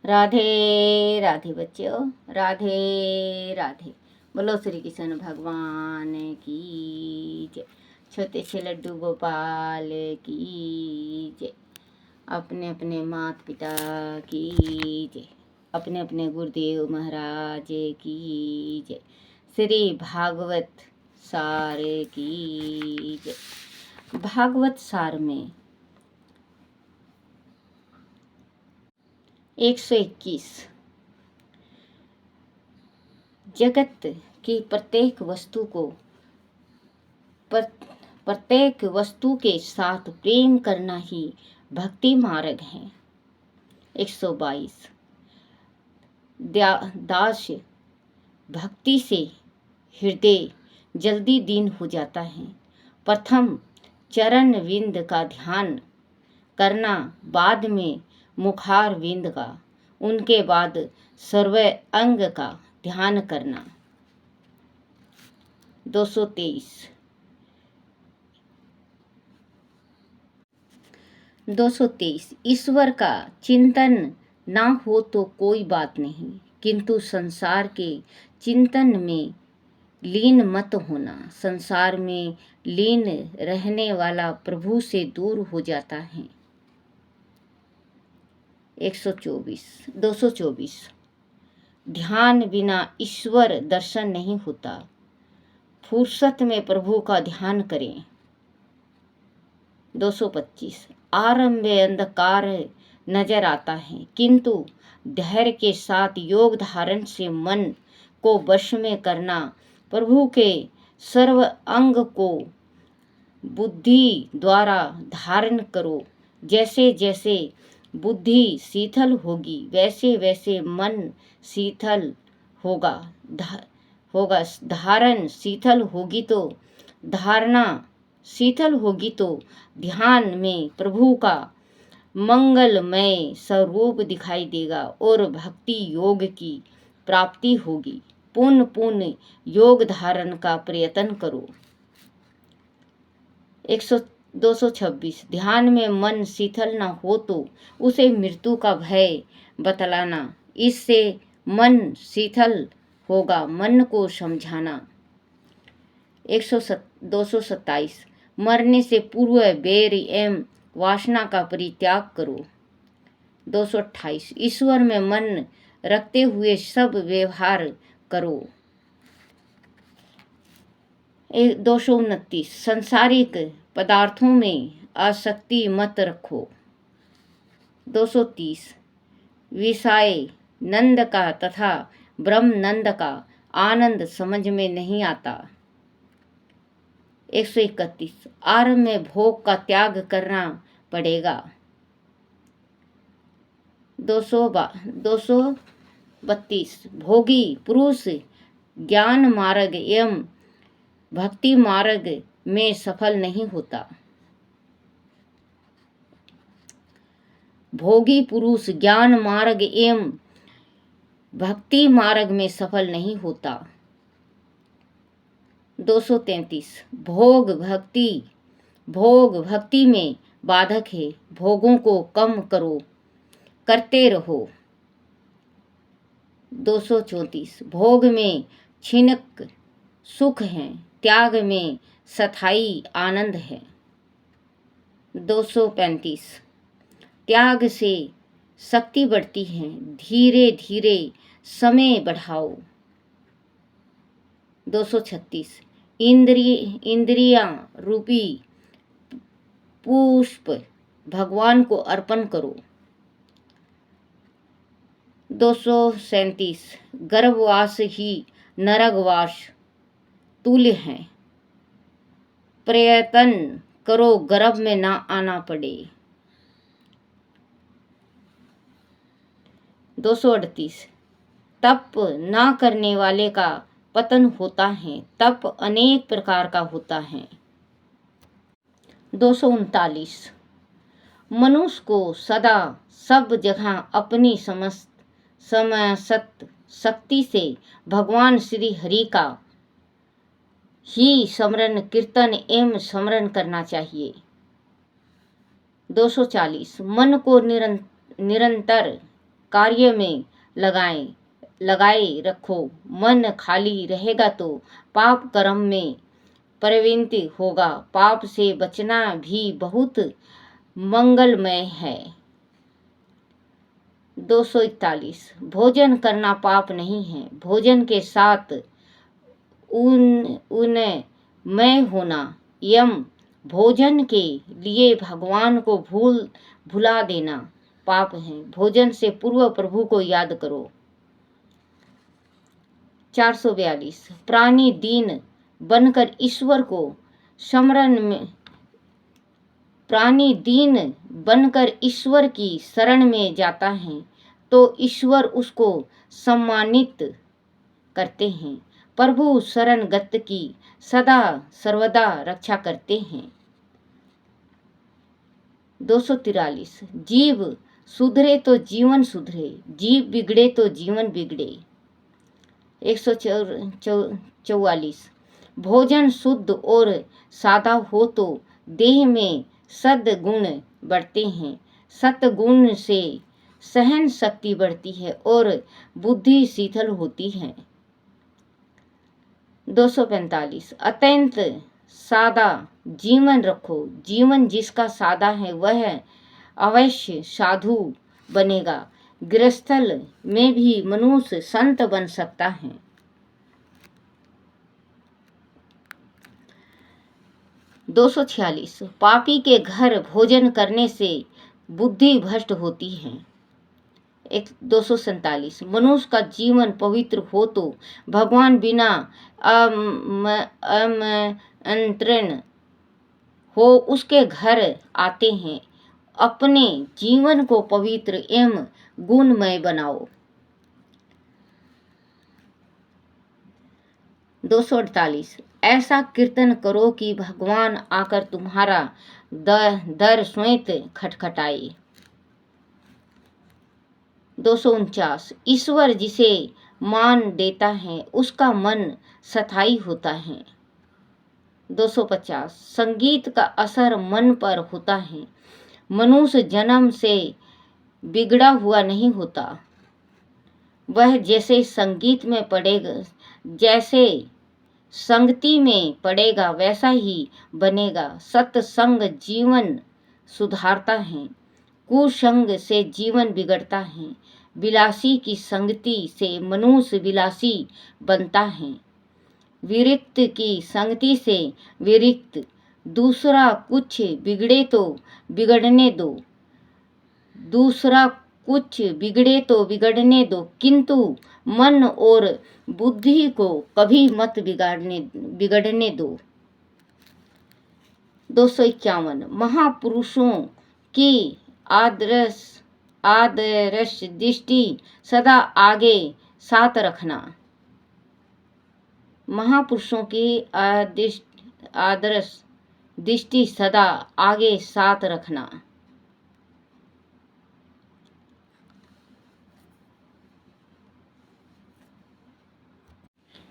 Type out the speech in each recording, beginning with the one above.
राधे राधे बच्चों, राधे राधे। बोलो श्री कृष्ण भगवान की जय। छोटे से लड्डू गोपाल की जय। अपने अपने माता पिता की जय। अपने अपने गुरुदेव महाराज की जय। श्री भागवत सार की जय। भागवत सार में 121 जगत की प्रत्येक वस्तु के साथ प्रेम करना ही भक्ति मार्ग है। 122 दास भक्ति से हृदय जल्दी दीन हो जाता है। प्रथम चरण विंद का ध्यान करना, बाद में मुखार विंद का, उनके बाद सर्व अंग का ध्यान करना। 223 ईश्वर का चिंतन ना हो तो कोई बात नहीं, किंतु संसार के चिंतन में लीन मत होना। संसार में लीन रहने वाला प्रभु से दूर हो जाता है। 224 ध्यान बिना ईश्वर दर्शन नहीं होता। फुर्सत में प्रभु का ध्यान करें। 225 आरंभ में अंधकार नजर आता है, किंतु धैर्य के साथ योग धारण से मन को वश में करना, प्रभु के सर्व अंग को बुद्धि द्वारा धारण करो। जैसे जैसे बुद्धि शीतल होगी, वैसे वैसे मन शीतल होगा। धारण शीतल होगी तो धारणा शीतल होगी तो ध्यान में प्रभु का मंगलमय स्वरूप दिखाई देगा और भक्ति योग की प्राप्ति होगी। पुण्य पुण्य योग धारण का प्रयत्न करो। 226 ध्यान में मन शीतल न हो तो उसे मृत्यु का भय बतलाना, इससे मन शीतल होगा। मन को समझाना। 227 मरने से पूर्व बैर एवं वासना का परित्याग करो। 228 ईश्वर में मन रखते हुए सब व्यवहार करो। 229 सांसारिक पदार्थों में आसक्ति मत रखो। 230 विषय नंद का तथा ब्रह्म नंद का आनंद समझ में नहीं आता। 131 आरंभ में भोग का त्याग करना पड़ेगा। 232 भोगी पुरुष ज्ञान मार्ग एवं भक्ति मार्ग में सफल नहीं होता। भोगी पुरुष ज्ञान मार्ग एवं भक्ति मार्ग में सफल नहीं होता। 233 भोग भक्ति में बाधक है। भोगों को कम करते रहो। 234 भोग में क्षणिक सुख है, त्याग में स्थायी आनंद है। 235 त्याग से शक्ति बढ़ती है, धीरे धीरे समय बढ़ाओ। 236 इंद्रियां रूपी पुष्प भगवान को अर्पण करो। 237 गर्भवास ही नरकवास तुल्य है, प्रयत्न करो गर्भ में ना आना पड़े। 238 तप ना करने वाले का पतन होता है, तप अनेक प्रकार का होता है। 239 मनुष्य को सदा सब जगह अपनी समस्त शक्ति से भगवान श्री हरि का ही स्मरण कीर्तन एवं स्मरण करना चाहिए। 240 मन को निरंतर कार्य में लगाए रखो। मन खाली रहेगा तो पाप कर्म में प्रवृत्ति होगा। पाप से बचना भी बहुत मंगलमय है। 241 भोजन करना पाप नहीं है। भोजन के साथ उन्मय होना यम भोजन के लिए भगवान को भुला देना पाप है। भोजन से पूर्व प्रभु को याद करो। 442 प्राणी दीन बनकर ईश्वर को स्मरण में प्राणी दीन बनकर ईश्वर की शरण में जाता है तो ईश्वर उसको सम्मानित करते हैं। प्रभु शरणगत की सदा सर्वदा रक्षा करते हैं। 243 जीव सुधरे तो जीवन सुधरे, जीव बिगड़े तो जीवन बिगड़े। 144 भोजन शुद्ध और सादा हो तो देह में सद्गुण बढ़ते हैं। सत्गुण से सहन शक्ति बढ़ती है और बुद्धि शीतल होती है। 245 अत्यंत सादा जीवन रखो। जीवन जिसका सादा है वह अवश्य साधु बनेगा। गृहस्थल में भी मनुष्य संत बन सकता है। 246 पापी के घर भोजन करने से बुद्धि भ्रष्ट होती है। 247 मनुष्य का जीवन पवित्र हो तो भगवान बिना आमंत्रण हो उसके घर आते हैं। अपने जीवन को पवित्र एवं गुणमय बनाओ। 248 ऐसा कीर्तन करो कि भगवान आकर तुम्हारा दर स्वयं खटखटाए। 249 ईश्वर जिसे मान देता है उसका मन स्थायी होता है। 250 संगीत का असर मन पर होता है। मनुष्य जन्म से बिगड़ा हुआ नहीं होता। वह जैसे संगीत में पड़ेगा, जैसे संगति में पड़ेगा वैसा ही बनेगा। सत्संग जीवन सुधारता है, कुसंग से जीवन बिगड़ता है। विलासी की संगति से मनुष्य विलासी बनता है। विरक्त की संगति से विरक्त। दूसरा कुछ बिगड़े तो बिगड़ने दो, दूसरा कुछ बिगड़े तो बिगड़ने दो, किंतु मन और बुद्धि को कभी मत बिगड़ने दो। 251 महापुरुषों की आदर्श दृष्टि सदा आगे साथ रखना। महापुरुषों की आदर्श दृष्टि सदा आगे साथ रखना।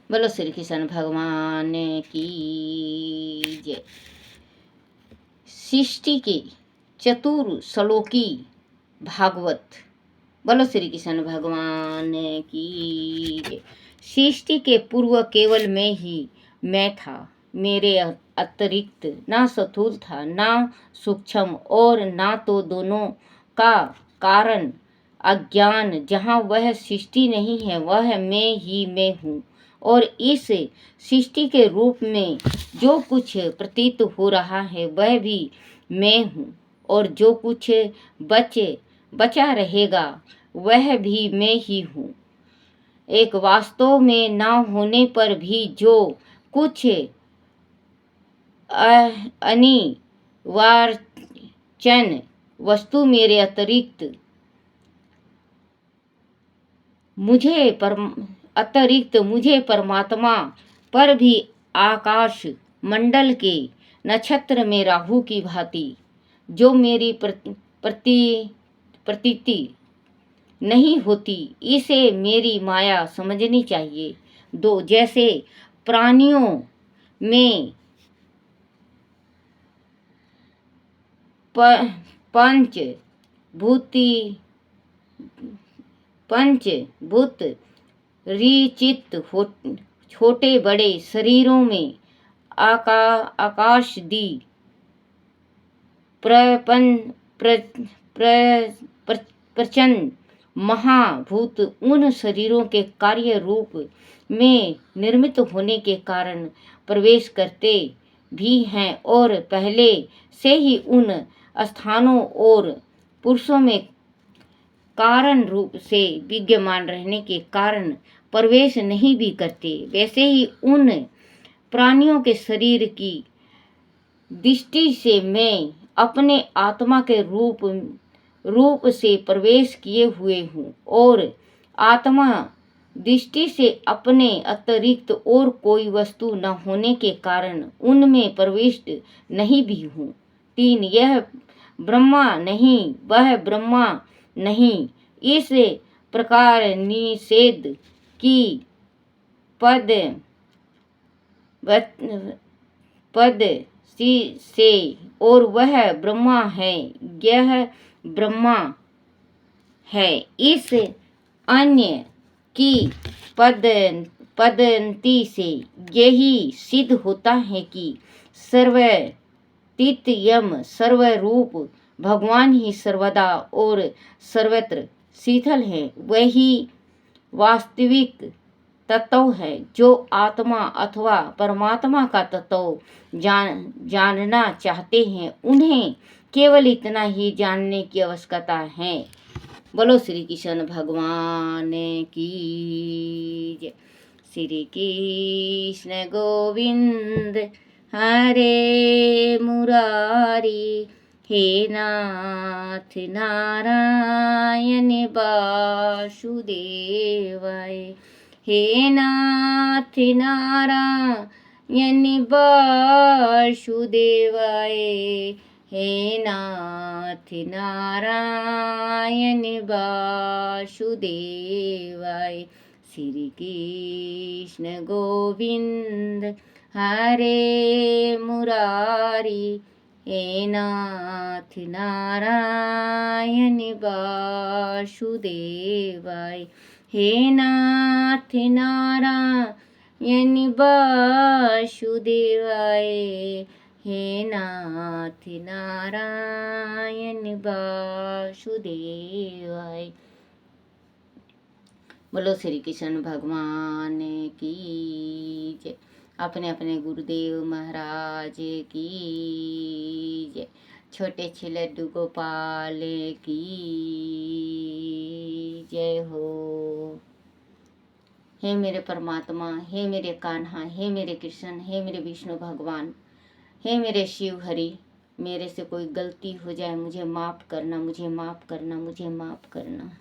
बोलो श्री कृष्ण भगवान की जय। सृष्टि के चतुर श्लोकी भागवत। बोलो श्री कृष्ण भगवान की जय। सृष्टि के पूर्व केवल मैं ही मैं था। मेरे अतिरिक्त ना स्थूल था ना सूक्ष्म और ना तो दोनों का कारण अज्ञान। जहाँ वह सृष्टि नहीं है वह मैं ही मैं हूँ। और इस सृष्टि के रूप में जो कुछ प्रतीत हो रहा है वह भी मैं हूँ। और जो कुछ बचा रहेगा वह भी मैं ही हूँ। एक वास्तव में ना होने पर भी जो कुछ अनिवार्य वस्तु मेरे अतिरिक्त मुझे परमात्मा पर भी आकाश मंडल के नक्षत्र में राहु की भांति जो मेरी प्रतीति नहीं होती, इसे मेरी माया समझनी चाहिए। 2 जैसे प्राणियों में पंच भूति पंचभूत रिचित छोटे बड़े शरीरों में आकाशदी प्रचंड महाभूत उन शरीरों के कार्य रूप में निर्मित होने के कारण प्रवेश करते भी हैं और पहले से ही उन स्थानों और पुरुषों में कारण रूप से विद्यमान रहने के कारण प्रवेश नहीं भी करते। वैसे ही उन प्राणियों के शरीर की दृष्टि से मैं अपने आत्मा के रूप से प्रवेश किए हुए हूँ और आत्मा दृष्टि से अपने अतिरिक्त और कोई वस्तु न होने के कारण उनमें प्रविष्ट नहीं भी हूँ। 3 यह ब्रह्मा नहीं वह ब्रह्मा नहीं, इस प्रकार निषेध की पद से और वह ब्रह्मा है यह ब्रह्मा है, इस अन्य की पद्धति से यही सिद्ध होता है कि सर्वतीतयम सर्वरूप भगवान ही सर्वदा और सर्वत्र शीतल है। वही वास्तविक तत्व है। जो आत्मा अथवा परमात्मा का तत्व जानना चाहते हैं उन्हें केवल इतना ही जानने की आवश्यकता है। बोलो श्री कृष्ण भगवान की जय। श्री कृष्ण गोविंद हरे मुरारी, हे नाथ नारायण वासुदेवाय, हे नाथ नारायण वासुदेवाय, हे नाथ नारायण वासुदेवाय। श्री कृष्ण गोविंद हरे मुरारी, हे नाथ नारायण वासुदेवाय, हे नाथ नारायण वासुदेवाय, हे नाथ नारायण वासुदेवाय। बोलो श्री कृष्ण भगवान की जय। अपने अपने गुरुदेव महाराज की जय। छोटे से लड्डू गोपाल की जय हो। हे मेरे परमात्मा, हे मेरे कान्हा, हे मेरे कृष्ण, हे मेरे विष्णु भगवान, हे मेरे शिव हरि, मेरे से कोई गलती हो जाए मुझे माफ़ करना, मुझे माफ़ करना, मुझे माफ़ करना।